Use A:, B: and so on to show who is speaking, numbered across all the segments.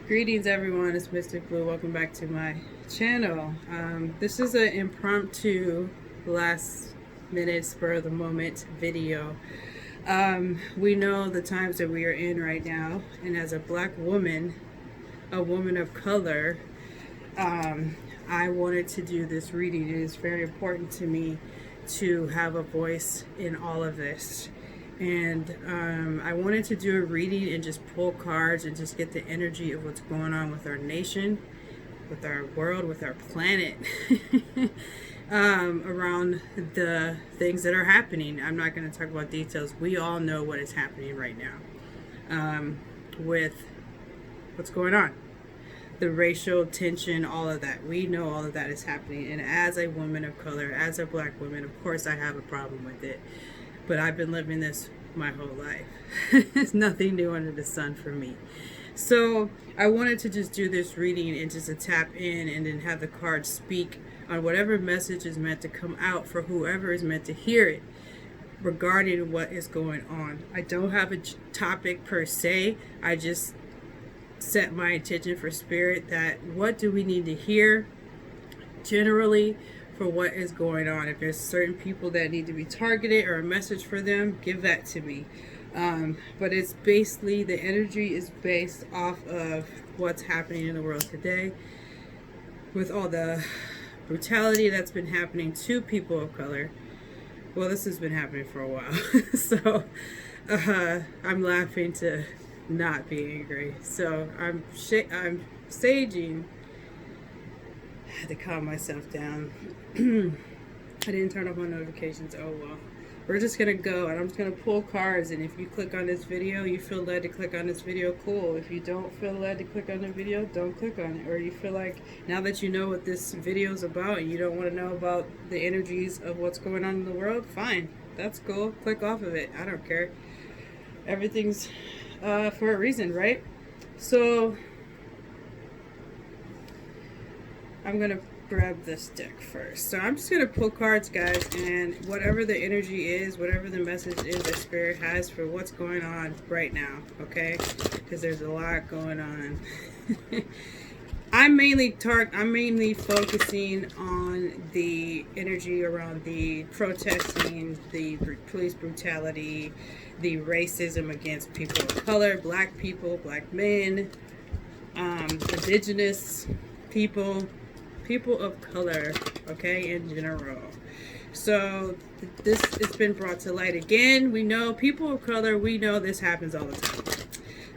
A: Greetings everyone, it's Mystic Blue. Welcome back to my channel. This is an impromptu last minute spur of the moment video. We know the times that we are in right now, and as a black woman, a woman of color, I wanted to do this reading. It is very important to me to have a voice in all of this. And I wanted to do a reading and just pull cards and just get the energy of what's going on with our nation, with our world, with our planet, around the things that are happening. I'm not going to talk about details. We all know what is happening right now, with what's going on. The racial tension, all of that. We know all of that is happening. And as a woman of color, as a black woman, of course I have a problem with it. But I've been living this my whole life. It's nothing new under the sun for me. So I wanted to just do this reading and just to tap in and then have the cards speak on whatever message is meant to come out for whoever is meant to hear it regarding what is going on. I don't have a topic per se. I just set my intention for spirit that what do we need to hear generally for what is going on. If there's certain people that need to be targeted or a message for them, give that to me. But it's basically, the energy is based off of what's happening in the world today with all the brutality that's been happening to people of color. Well, this has been happening for a while. So I'm laughing to not be angry. So I'm saging. I had to calm myself down. I didn't turn off my notifications. Oh well. We're just gonna go and I'm just gonna pull cards, and if you click on this video, you feel led to click on this video, cool. If you don't feel led to click on the video, don't click on it. Or you feel like now that you know what this video is about and you don't want to know about the energies of what's going on in the world, fine. That's cool. Click off of it. I don't care. Everything's for a reason, right? So I'm gonna grab this deck first. So I'm just gonna pull cards, guys, and whatever the energy is, whatever the message is that spirit has for what's going on right now, okay? Because there's a lot going on. I'm mainly focusing on the energy around the protesting, the police brutality, the racism against people of color, black people, black men, indigenous people of color, okay, in general. So this has been brought to light again. We know people of color, we know this happens all the time.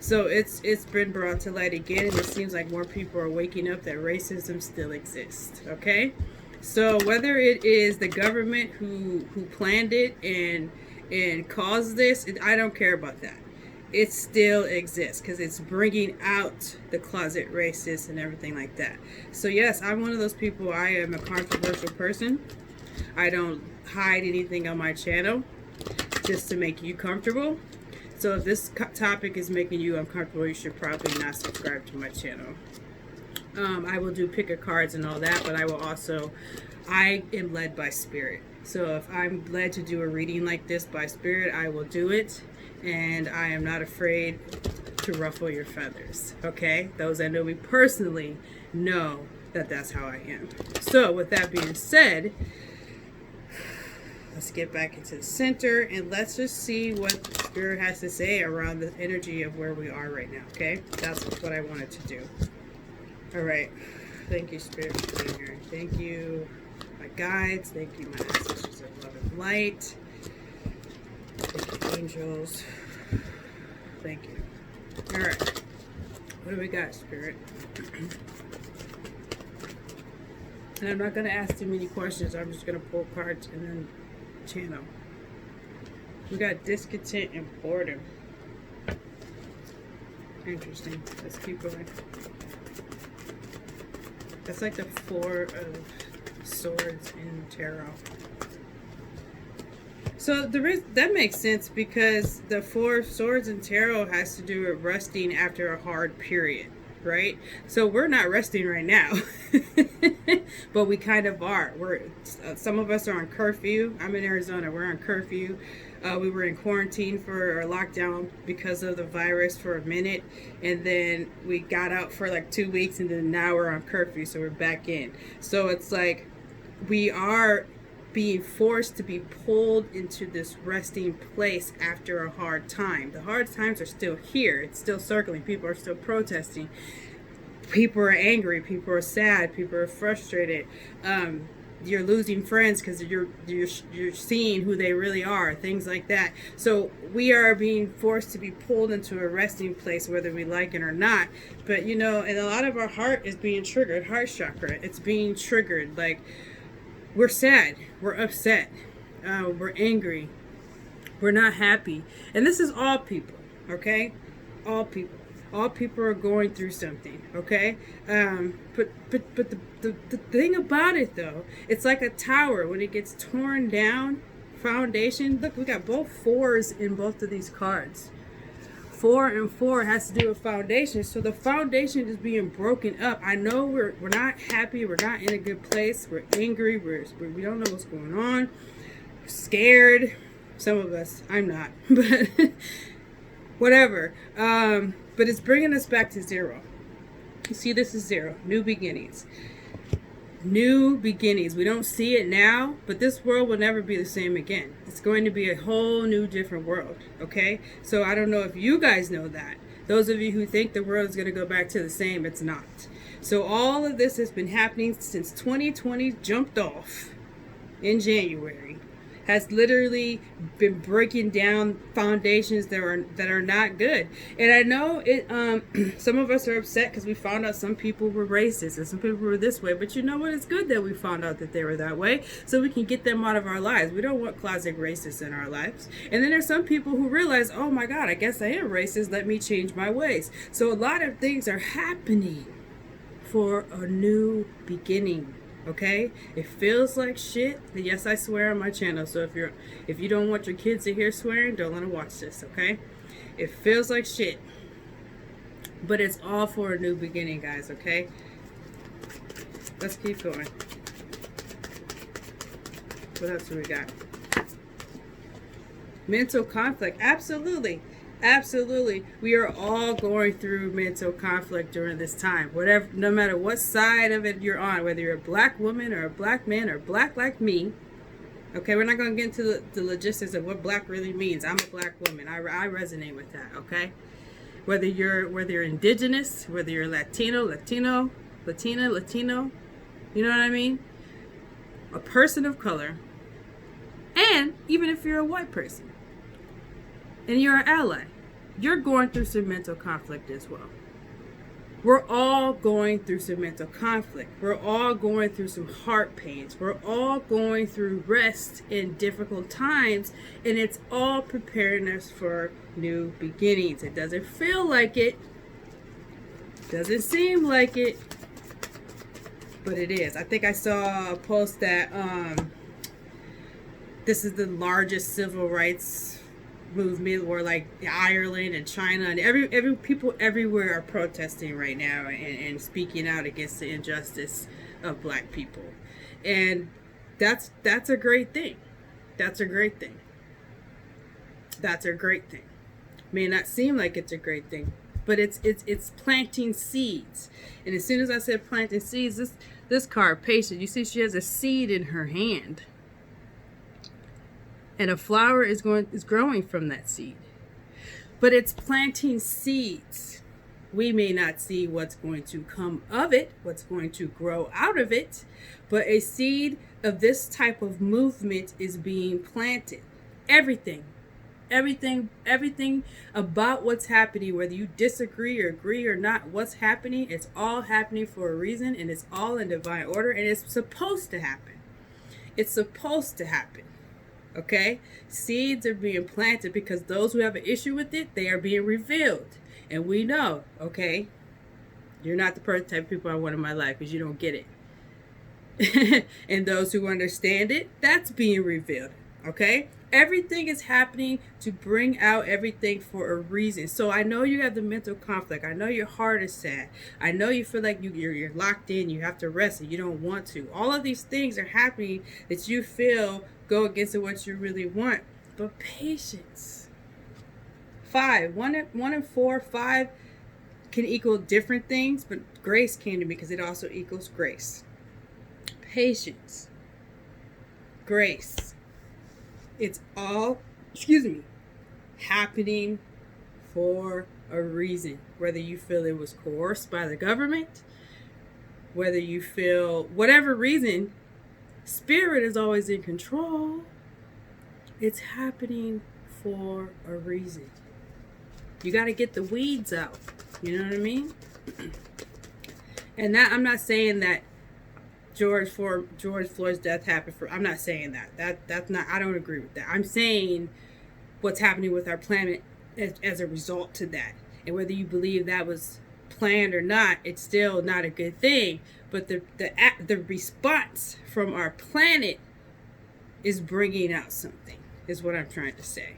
A: So it's been brought to light again, and it seems like more people are waking up that racism still exists, okay? So whether it is the government who planned it and caused this, I don't care about that. It still exists because it's bringing out the closet racists and everything like that. So yes, I'm one of those people. I am a controversial person. I don't hide anything on my channel just to make you comfortable. So if this topic is making you uncomfortable, you should probably not subscribe to my channel. I will do pick of cards and all that, but I am led by spirit. So if I'm led to do a reading like this by spirit, I will do it. And I am not afraid to ruffle your feathers, okay? Those that know me personally know that that's how I am. So with that being said, let's get back into the center and let's just see what spirit has to say around the energy of where we are right now, okay? That's what I wanted to do. All right. Thank you, spirit, for being here. Thank you, my guides. Thank you, my ancestors of love and light. Thank you, angels. Thank you. All right. What do we got, spirit? And I'm not going to ask too many questions. I'm just going to pull cards and then channel. We got discontent and boredom. Interesting. Let's keep going. That's like the Four of Swords in tarot. So that makes sense because the Four of Swords in tarot has to do with resting after a hard period, right? So we're not resting right now, but we kind of are. Some of us are on curfew. I'm in Arizona. We're on curfew. We were in quarantine for our lockdown because of the virus for a minute, and then we got out for like 2 weeks, and then now we're on curfew, so we're back in. So it's like we are being forced to be pulled into this resting place after a hard time. The hard times are still here. It's still circling. People are still protesting. People are angry. People are sad. People are frustrated. You're losing friends because you're seeing who they really are. Things like that. So we are being forced to be pulled into a resting place, whether we like it or not. But and a lot of our heart is being triggered. Heart chakra. It's being triggered. Like, we're sad, we're upset, we're angry, we're not happy. And this is all people, okay? All people. All people are going through something, okay? But the thing about it, though, it's like a tower. When it gets torn down, foundation, look, we got both fours in both of these cards. 4 and 4 has to do with foundation. So the foundation is being broken up. I know we're not happy. We're not in a good place. We're angry. We don't know what's going on. We're scared. Some of us. I'm not. But whatever. But it's bringing us back to zero. You see, this is zero. New beginnings. New beginnings. We don't see it now, but this world will never be the same again. It's going to be a whole new different world, okay? So I don't know if you guys know that. Those of you who think the world is going to go back to the same, it's not. So all of this has been happening since 2020 jumped off in January. Has literally been breaking down foundations that are not good. And I know it. Some of us are upset because we found out some people were racist and some people were this way. But you know what? It's good that we found out that they were that way, so we can get them out of our lives. We don't want closet racists in our lives. And then there's some people who realize, oh my God, I guess I am racist. Let me change my ways. So a lot of things are happening for a new beginning. Okay, it feels like shit. And yes, I swear on my channel. So if you don't want your kids to hear swearing, don't let them watch this. Okay, it feels like shit, but it's all for a new beginning, guys. Okay, let's keep going. What else do we got? Mental conflict. Absolutely. Absolutely. We are all going through mental conflict during this time. Whatever, no matter what side of it you're on, whether you're a black woman or a black man or black like me. Okay, we're not going to get into the logistics of what black really means. I'm a black woman. I resonate with that, okay? Whether you're indigenous, whether you're Latina, you know what I mean? A person of color, and even if you're a white person and you're an ally, you're going through some mental conflict as well. We're all going through some mental conflict. We're all going through some heart pains. We're all going through rest in difficult times, and it's all preparing us for new beginnings. It doesn't feel like it, doesn't seem like it, but it is. I think I saw a post that this is the largest civil rights movement, where like Ireland and China and every people everywhere are protesting right now and speaking out against the injustice of black people. And that's a great thing. That's a great thing. That's a great thing. May not seem like it's a great thing, but it's planting seeds. And as soon as I said planting seeds, this card, patient, you see she has a seed in her hand. And a flower is growing from that seed. But it's planting seeds. We may not see what's going to come of it, what's going to grow out of it, but a seed of this type of movement is being planted. Everything about what's happening, whether you disagree or agree or not, what's happening, it's all happening for a reason, and it's all in divine order, and it's supposed to happen. It's supposed to happen. Okay, seeds are being planted because those who have an issue with it, they are being revealed. And we know, okay, you're not the type of people I want in my life because you don't get it. And those who understand it, that's being revealed. Okay, everything is happening to bring out everything for a reason. So I know you have the mental conflict. I know your heart is sad. I know you feel like you're locked in. You have to rest and you don't want to. All of these things are happening that you feel go against what you really want. But patience. 5. One and 4, 5 can equal different things, but grace came to me because it also equals grace. Patience. Grace. It's all, happening for a reason. Whether you feel it was coerced by the government, whether you feel whatever reason, spirit is always in control. It's happening for a reason. You got to get the weeds out. You know what I mean? And that, I'm not saying that George Floyd's death happened for, I'm not saying that. That's not, I don't agree with that. I'm saying what's happening with our planet as a result to that. And whether you believe that was planned or not, it's still not a good thing. But the response from our planet is bringing out something, is what I'm trying to say.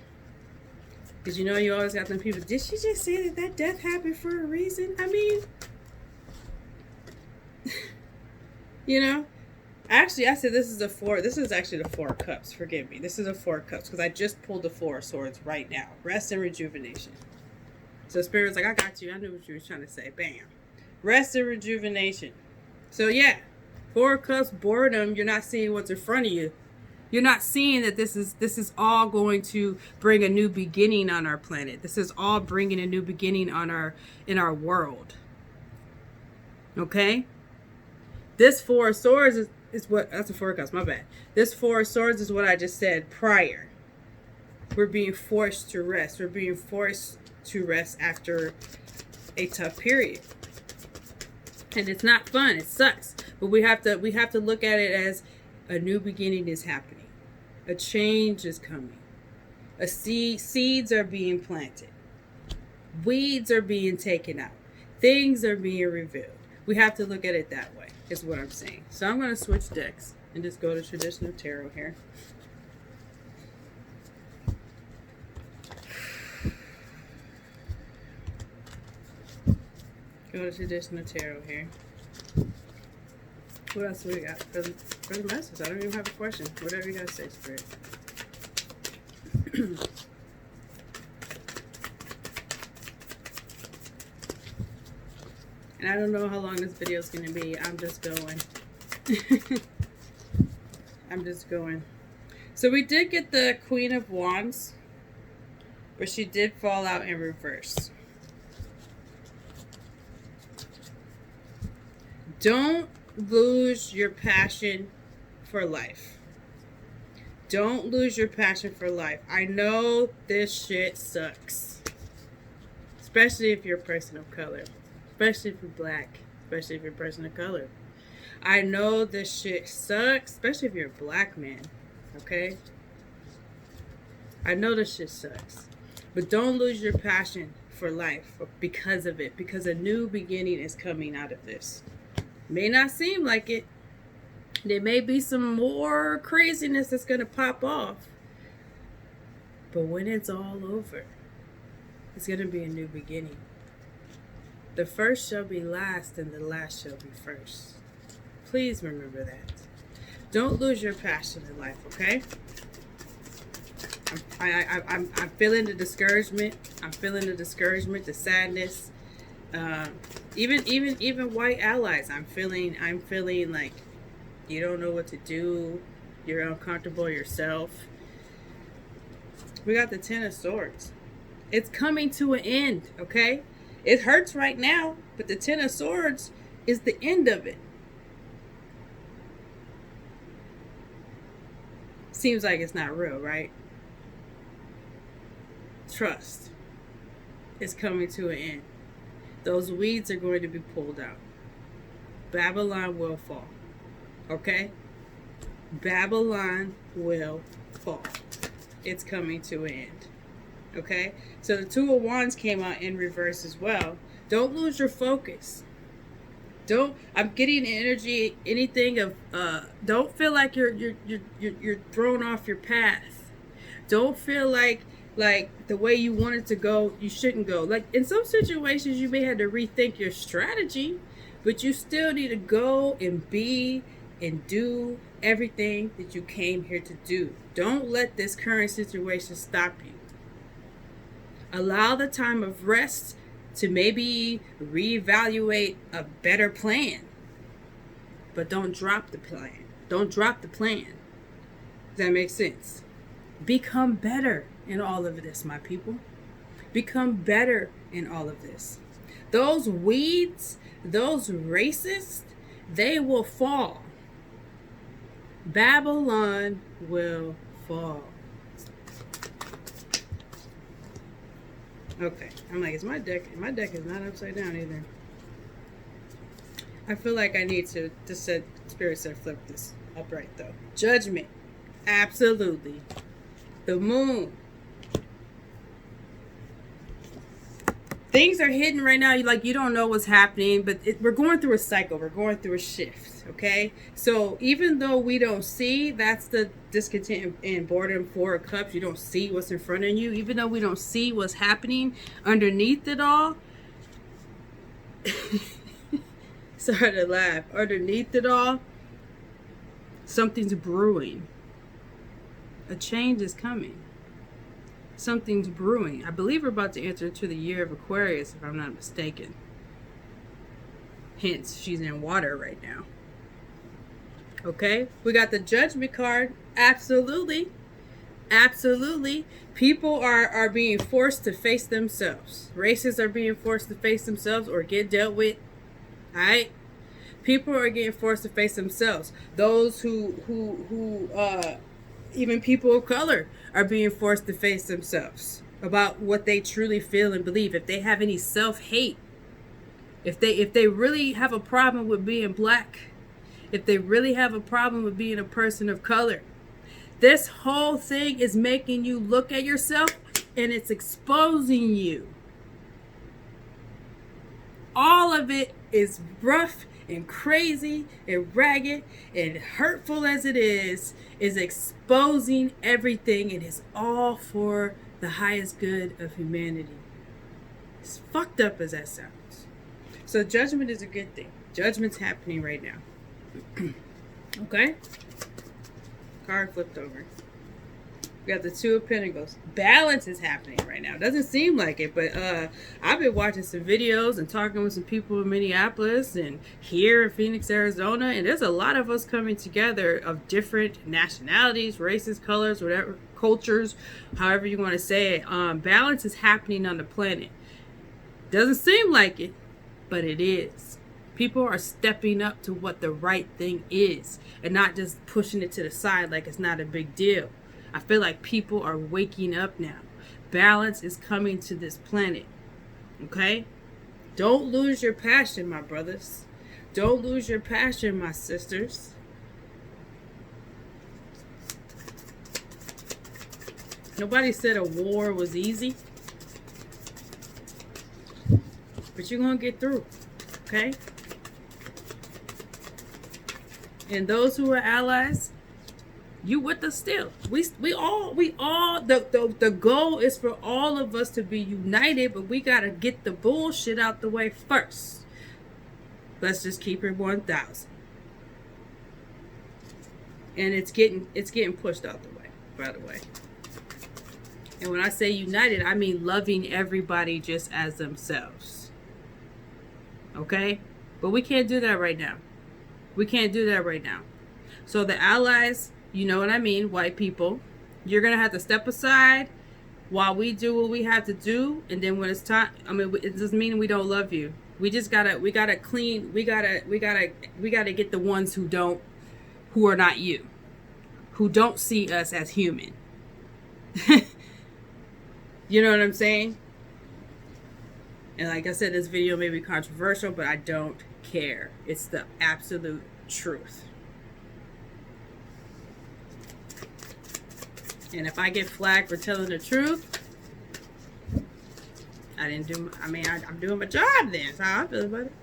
A: Because you always got them people, did she just say that death happened for a reason? I mean, actually, I said this is actually the 4 of Cups. Forgive me. This is a 4 of Cups because I just pulled the 4 of Swords right now. Rest and rejuvenation. So Spirit's like, I got you. I knew what you were trying to say. Bam. Rest and rejuvenation. So yeah, 4 of Cups, boredom. You're not seeing what's in front of you. You're not seeing that this is all going to bring a new beginning on our planet. This is all bringing a new beginning in our world. Okay? This 4 of Swords is what, that's a 4 of Cups, my bad. This 4 of Swords is what I just said prior. We're being forced to rest. We're being forced to rest after a tough period. And it's not fun. It sucks. But we have to look at it as a new beginning is happening. A change is coming. Seeds are being planted. Weeds are being taken out. Things are being revealed. We have to look at it that way, is what I'm saying. So I'm going to switch decks and just go to traditional tarot here. Go to traditional tarot here. What else do we got for the message? I don't even have a question. Whatever you guys say, Spirit. And I don't know how long this video is going to be. I'm just going. I'm just going. So we did get the Queen of Wands, but she did fall out in reverse. Don't lose your passion for life. Don't lose your passion for life. I know this shit sucks. Especially if you're a person of color. Especially if you're black. Especially if you're a person of color. I know this shit sucks. Especially if you're a black man. Okay? I know this shit sucks. But don't lose your passion for life because of it. Because a new beginning is coming out of this. May not seem like it. There may be some more craziness that's going to pop off. But when it's all over, it's going to be a new beginning. The first shall be last and the last shall be first. Please remember that. Don't lose your passion in life, okay? I'm feeling the discouragement. I'm feeling the discouragement, the sadness. Even white allies, I'm feeling like you don't know what to do. You're uncomfortable yourself. We got the 10 of Swords. It's coming to an end, okay? It hurts right now, but the 10 of Swords is the end of it. Seems like it's not real, right? Trust. It's coming to an end. Those weeds are going to be pulled out. Babylon will fall. Okay? Babylon will fall. It's coming to an end. Okay? So the 2 of Wands came out in reverse as well. Don't lose your focus. I'm getting energy, anything of, don't feel like you're thrown off your path. Don't feel like the way you want it to go, you shouldn't go. Like in some situations, you may have to rethink your strategy, but you still need to go and be and do everything that you came here to do. Don't let this current situation stop you. Allow the time of rest to maybe reevaluate a better plan. But don't drop the plan. Don't drop the plan. Does that make sense? Become better in all of this, my people. Become better in all of this. Those weeds, those racists, they will fall. Babylon will fall. Okay, I'm like, my deck is not upside down either. I feel like I need to set Spirit said flip this upright though. Judgment, absolutely. The moon. Things are hidden right now. You don't know what's happening, but we're going through a cycle. We're going through a shift, okay? So even though we don't see, that's the discontent and boredom 4 of cups. You don't see what's in front of you. Even though we don't see what's happening underneath it all. Sorry to laugh. Underneath it all, something's brewing. A change is coming. Something's brewing. I believe we're about to enter into the year of Aquarius, if I'm not mistaken. Hence, she's in water right now. Okay? We got the Judgment card. Absolutely. Absolutely. People are being forced to face themselves. Racists are being forced to face themselves or get dealt with. Alright? People are getting forced to face themselves. Those who even people of color are being forced to face themselves about what they truly feel and believe. If they have any self-hate, if they really have a problem with being black, if they really have a problem with being a person of color, this whole thing is making you look at yourself and it's exposing you. All of it is rough and crazy and ragged and hurtful as it is exposing everything, and it's all for the highest good of humanity. As fucked up as that sounds. So judgment is a good thing. Judgment's happening right now. Okay? Card flipped over. We got the 2 of Pentacles. Balance is happening right now. Doesn't seem like it, but I've been watching some videos and talking with some people in Minneapolis and here in Phoenix, Arizona, and there's a lot of us coming together of different nationalities, races, colors, whatever, cultures, however you want to say it. Balance is happening on the planet. Doesn't seem like it, but it is. People are stepping up to what the right thing is and not just pushing it to the side like it's not a big deal. I feel like people are waking up now. Balance is coming to this planet. Okay? Don't lose your passion, my brothers. Don't lose your passion, my sisters. Nobody said a war was easy. But you're going to get through. Okay? And those who are allies, you with us still. We all the goal is for all of us to be united, but we gotta get the bullshit out the way first. Let's just keep it 1,000. And it's getting pushed out the way, by the way. And when I say united, I mean loving everybody just as themselves. Okay? But we can't do that right now. We can't do that right now. So the allies, you know what I mean, white people, you're going to have to step aside while we do what we have to do. And then when it's time, I mean, it doesn't mean we don't love you. We just gotta clean, we gotta get the ones who are not you, who don't see us as human. You know what I'm saying? And like I said, this video may be controversial, but I don't care. It's the absolute truth. And if I get flagged for telling the truth, I'm doing my job then. That's how I feel about it.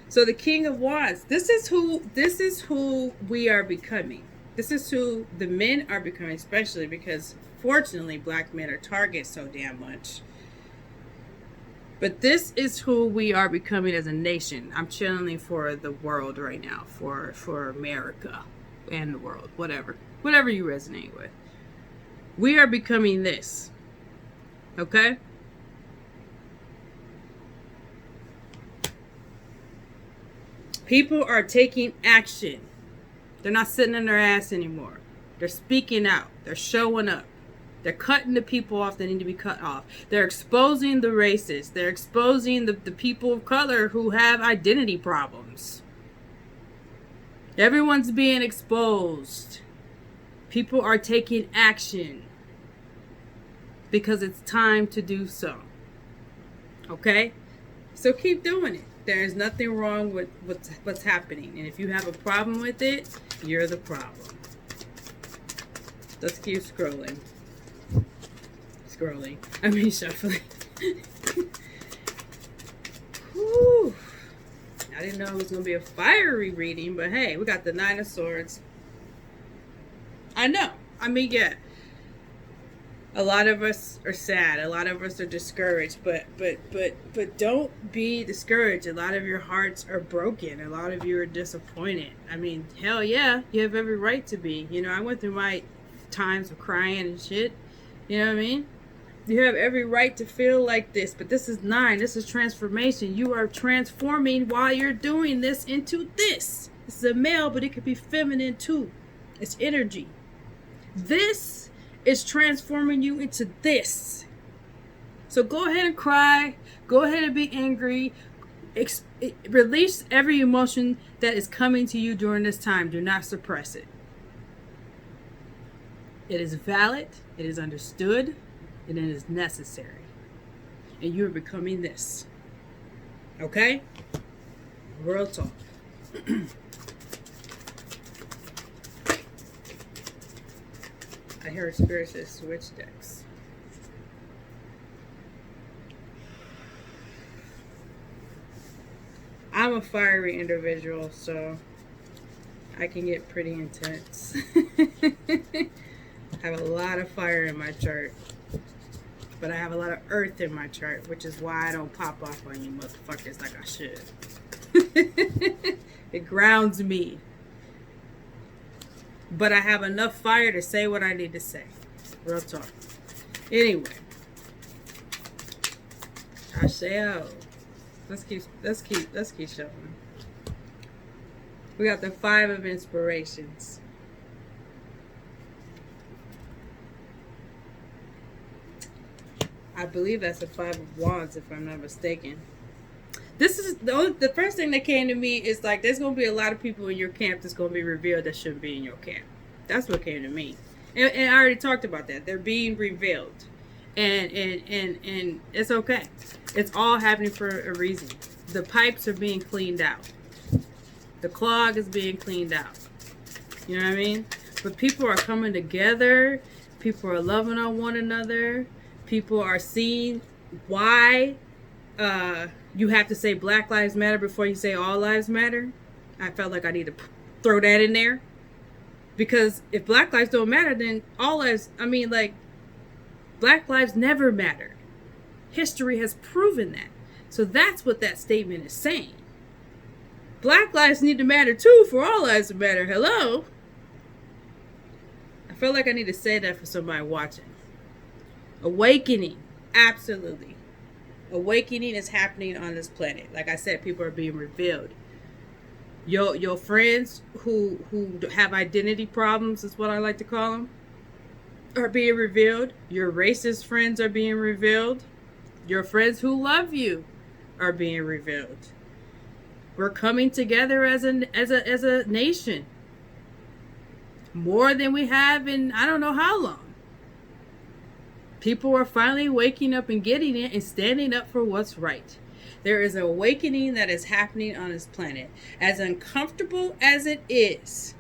A: So the King of Wands, this is who we are becoming. This is who the men are becoming, especially because fortunately black men are targeted so damn much. But this is who we are becoming as a nation. I'm channeling for the world right now, for America and the world, whatever you resonate with. We are becoming this. Okay? People are taking action. They're not sitting on their ass anymore. They're speaking out. They're showing up. They're cutting the people off that need to be cut off. They're exposing the racists. They're exposing the people of color who have identity problems. Everyone's being exposed. People are taking action because it's time to do so. Okay? So keep doing it. There is nothing wrong with what's happening. And if you have a problem with it, you're the problem. Let's keep scrolling. Shuffling. Whew. I didn't know it was going to be a fiery reading, but hey, we got the Nine of Swords. I know. Yeah. A lot of us are sad. A lot of us are discouraged, but don't be discouraged. A lot of your hearts are broken. A lot of you are disappointed. Hell yeah, you have every right to be. I went through my times of crying and shit. You know what I mean? You have every right to feel like this, but this is 9. This is transformation. You are transforming while you're doing this into this. This is a male, but it could be feminine too. It's energy. This is transforming you into this. So go ahead and cry. Go ahead and be angry. Release every emotion that is coming to you during this time. Do not suppress it. It is valid. It is understood. And it is necessary. And you're becoming this. Okay? Real talk. I heard Spirit says switch decks. I'm a fiery individual, so I can get pretty intense. I have a lot of fire in my chart. But I have a lot of earth in my chart, which is why I don't pop off on you motherfuckers like I should. It grounds me. But I have enough fire to say what I need to say. Real talk. Anyway. Asheo. Let's keep shuffling. We got the 5 of Inspirations. I believe that's a 5 of Wands, if I'm not mistaken. This is the first thing that came to me is like, there's going to be a lot of people in your camp that's going to be revealed that shouldn't be in your camp. That's what came to me. And I already talked about that. They're being revealed. And it's okay. It's all happening for a reason. The pipes are being cleaned out. The clog is being cleaned out. You know what I mean? But people are coming together. People are loving on one another. People are seeing why you have to say Black Lives Matter before you say all lives matter. I felt like I need to throw that in there. Because if Black lives don't matter, then all lives, Black lives never mattered. History has proven that. So that's what that statement is saying. Black lives need to matter too for all lives to matter. Hello? I feel like I need to say that for somebody watching. Awakening. Absolutely. Awakening is happening on this planet. Like I said, people are being revealed. Your friends who have identity problems, is what I like to call them, are being revealed. Your racist friends are being revealed. Your friends who love you are being revealed. We're coming together as a nation. More than we have in I don't know how long. People are finally waking up and getting it and standing up for what's right. There is an awakening that is happening on this planet. As uncomfortable as it is,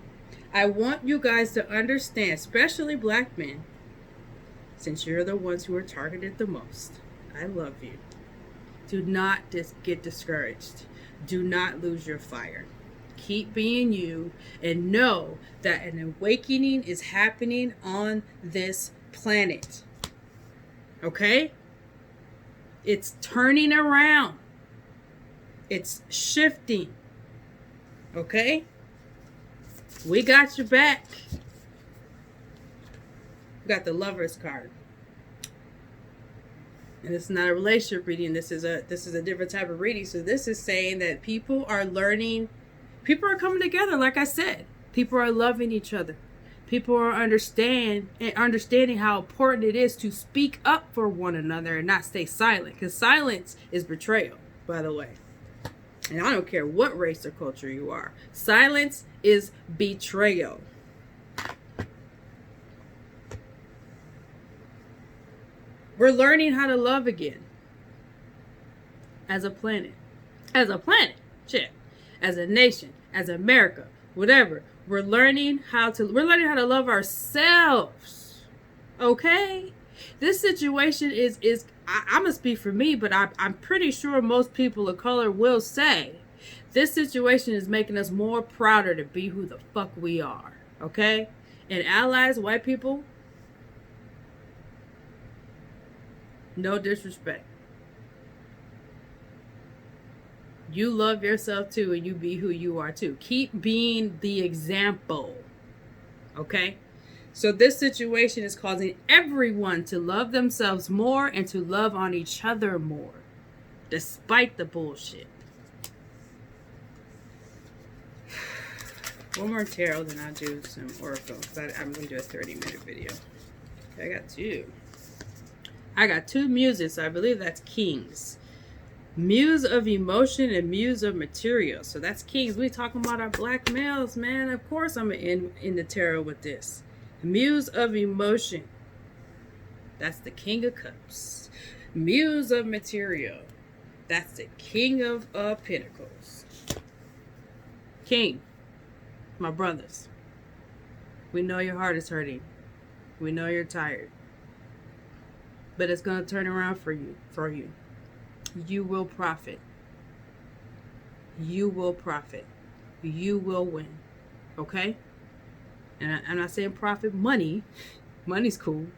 A: I want you guys to understand, especially Black men, since you're the ones who are targeted the most. I love you. Do not get discouraged. Do not lose your fire. Keep being you and know that an awakening is happening on this planet. Okay? It's turning around. It's shifting. Okay? We got your back. We got the Lover's card. And it's not a relationship reading. This is a different type of reading. So this is saying that people are learning, people are coming together, like I said. People are loving each other. People are understanding how important it is to speak up for one another and not stay silent. Because silence is betrayal, by the way. And I don't care what race or culture you are. Silence is betrayal. We're learning how to love again. As a planet. As a planet. Shit. As a nation. As America. Whatever. We're learning how to love ourselves. Okay? This situation is I'm going to speak for me, but I'm pretty sure most people of color will say this situation is making us more prouder to be who the fuck we are. Okay? And allies, white people, no disrespect. You love yourself too, and you be who you are too. Keep being the example. Okay? So this situation is causing everyone to love themselves more and to love on each other more. Despite the bullshit. One more tarot, then I'll do some oracle. Because I'm going to do a 30-minute video. Okay, I got two muses, so I believe that's kings. Muse of emotion and muse of material. So that's kings. We talking about our black males, man. Of course I'm in the tarot with this. Muse of emotion. That's the king of cups. Muse of material. That's the king of pentacles. King, my brothers. We know your heart is hurting. We know you're tired. But it's going to turn around for you. You will profit. You will profit. You will win. Okay? And I'm not saying profit money. Money's cool.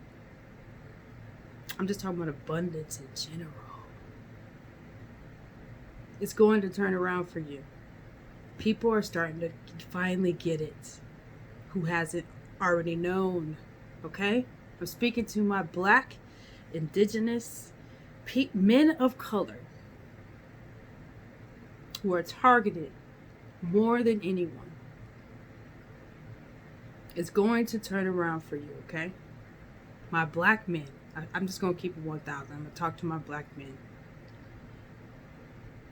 A: I'm just talking about abundance in general. It's going to turn around for you. People are starting to finally get it. Who hasn't already known. Okay? I'm speaking to my black, indigenous, men of color who are targeted more than anyone. It's going to turn around for you, okay? My black men. I'm just going to keep it 1,000. I'm going to talk to my black men.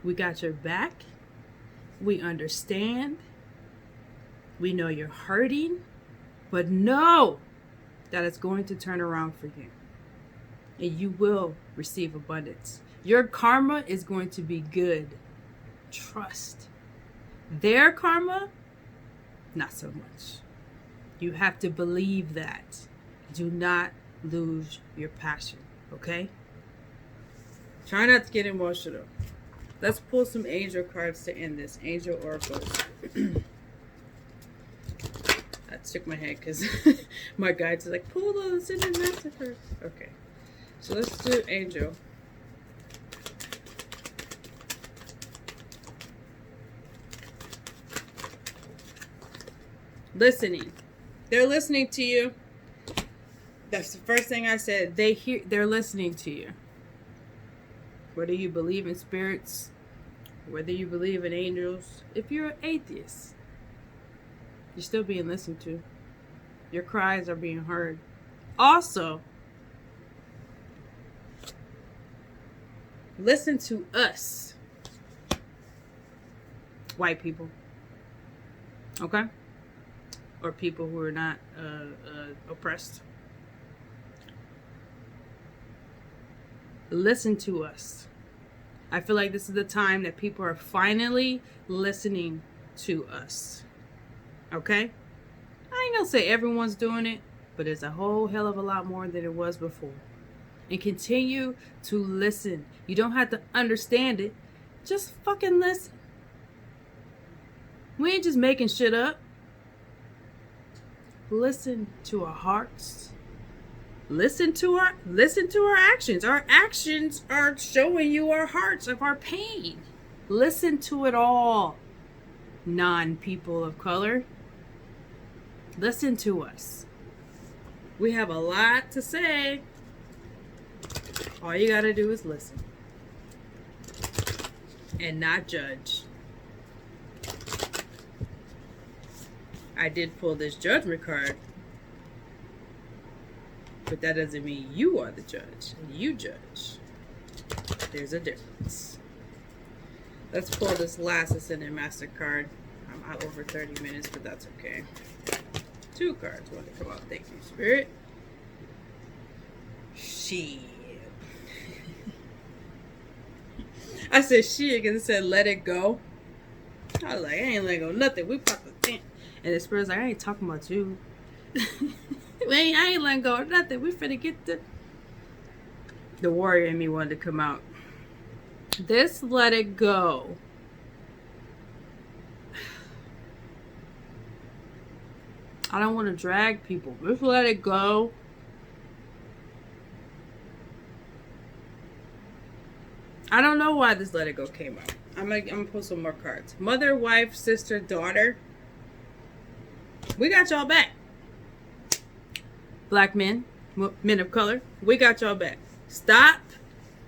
A: We got your back. We understand. We know you're hurting. But know that it's going to turn around for you. And you will receive abundance. Your karma is going to be good. Trust. Their karma, not so much. You have to believe that. Do not lose your passion, okay? Try not to get emotional. Let's pull some angel cards to end this. Angel oracles. I shook my head because my guides are like, pull those in the massacre. Okay. So let's do angel. Listening. They're listening to you. That's the first thing I said. They're listening to you. Whether you believe in spirits, whether you believe in angels, if you're an atheist, you're still being listened to. Your cries are being heard. Also, listen to us, white people, okay? Or people who are not oppressed. Listen to us. I feel like this is the time that people are finally listening to us. Okay? I ain't gonna say everyone's doing it, but it's a whole hell of a lot more than it was before. And continue to listen. You don't have to understand it. Just fucking listen. We ain't just making shit up. Listen to our hearts. Listen to our actions. Our actions are showing you our hearts of our pain. Listen to it all. Non-people of color. Listen to us. We have a lot to say. All you gotta do is listen. And not judge. I did pull this judgment card. But that doesn't mean you are the judge. You judge. There's a difference. Let's pull this last Ascended Master card. I'm out over 30 minutes, but that's okay. 2 cards want to come out. Thank you, Spirit. Shit. I said shit because it said let it go. I was like, I ain't letting go nothing. We popped the thing. And the Spirit's like, I ain't talking about you. I ain't letting go of nothing. We finna get the warrior in me wanted to come out. This let it go. I don't want to drag people. Just let it go. I don't know why this let it go came out. I'm gonna pull some more cards. Mother, wife, sister, daughter. We got y'all back. Black men, men of color, we got y'all back. Stop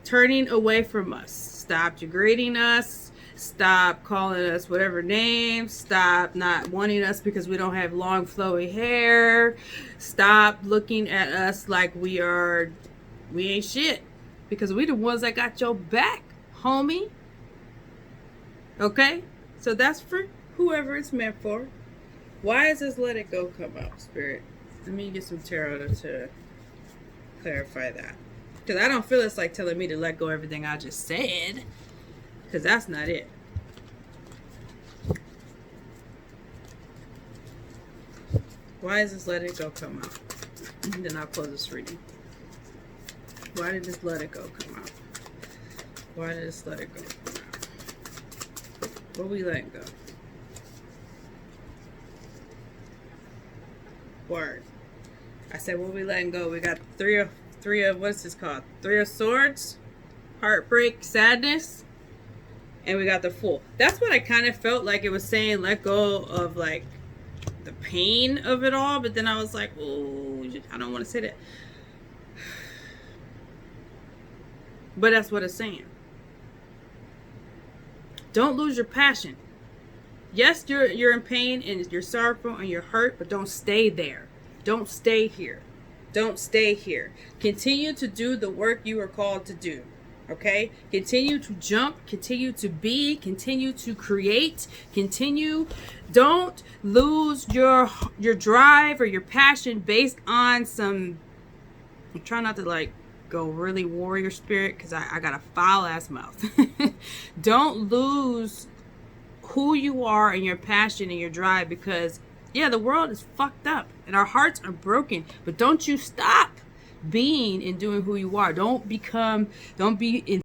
A: turning away from us. Stop degrading us. Stop calling us whatever names. Stop not wanting us because we don't have long flowy hair. Stop looking at us like we ain't shit. Because we the ones that got your back, homie. Okay? So that's for whoever it's meant for. Why is this let it go come out, Spirit? Let me get some tarot to clarify that. Because I don't feel it's like telling me to let go of everything I just said. Because that's not it. Why is this let it go come out? And then I'll close this reading. Why did this let it go come out? Why did this let it go come out? What we letting go? Word. I said, what we letting go? We got three of what's this called? 3 of Swords, heartbreak, sadness, and we got the Fool. That's what I kind of felt like it was saying. Let go of like the pain of it all. But then I was like, oh, I don't want to say that. But that's what it's saying. Don't lose your passion. Yes, you're in pain and you're sorrowful and you're hurt, but don't stay there. Don't stay here. Don't stay here. Continue to do the work you are called to do. Okay? Continue to jump. Continue to be. Continue to create. Continue. Don't lose your drive or your passion based on some... I'm trying not to like go really warrior spirit because I got a foul ass mouth. Don't lose who you are and your passion and your drive, because yeah, the world is fucked up and our hearts are broken, but don't you stop being and doing who you are. Don't be in